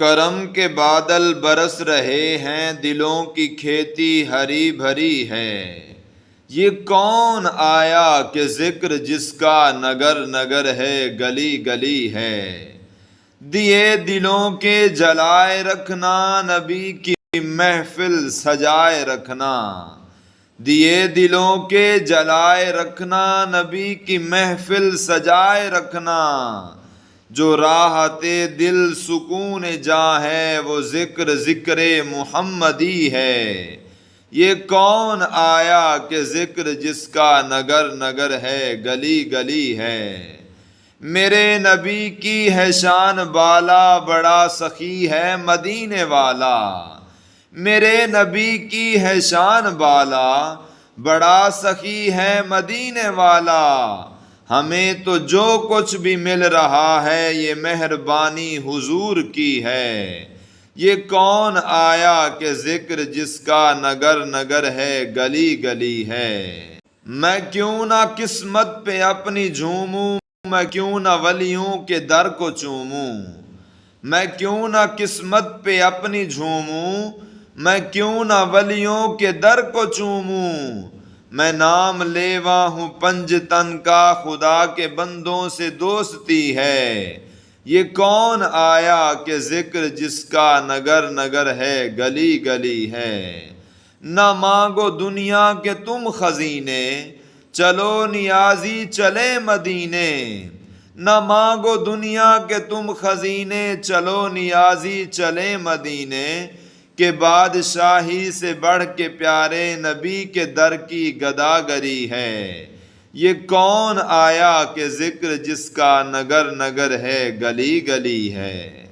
کرم کے بادل برس رہے ہیں، دلوں کی کھیتی ہری بھری ہے۔ یہ کون آیا کہ ذکر جس کا نگر نگر ہے، گلی گلی ہے۔ دیے دلوں کے جلائے رکھنا، نبی کی محفل سجائے رکھنا۔ دیے دلوں کے جلائے رکھنا، نبی کی محفل سجائے رکھنا۔ جو راحت دل سکون جاں ہے، وہ ذکر ذکر محمدی ہے۔ یہ کون آیا کہ ذکر جس کا نگر نگر ہے، گلی گلی ہے۔ میرے نبی کی ہے شان بالا، بڑا سخی ہے مدینے والا۔ میرے نبی کی ہے شان بالا، بڑا سخی ہے مدینے والا۔ ہمیں تو جو کچھ بھی مل رہا ہے، یہ مہربانی حضور کی ہے۔ یہ کون آیا کہ ذکر جس کا نگر نگر ہے، گلی گلی ہے۔ میں کیوں نہ قسمت پہ اپنی جھوموں، میں کیوں نہ ولیوں کے در کو چوموں۔ میں کیوں نہ قسمت پہ اپنی جھوموں، میں کیوں نہ ولیوں کے در کو چوموں۔ میں نام لیوا ہوں پنجتن کا، خدا کے بندوں سے دوستی ہے۔ یہ کون آیا کہ ذکر جس کا نگر نگر ہے، گلی گلی ہے۔ نہ مانگو دنیا کے تم خزینے، چلو نیازی چلے مدینے۔ نہ مانگو دنیا کے تم خزینے، چلو نیازی چلے مدینے۔ کہ بادشاہی سے بڑھ کے پیارے نبی کے در کی گداگری ہے۔ یہ کون آیا کہ ذکر جس کا نگر نگر ہے، گلی گلی ہے۔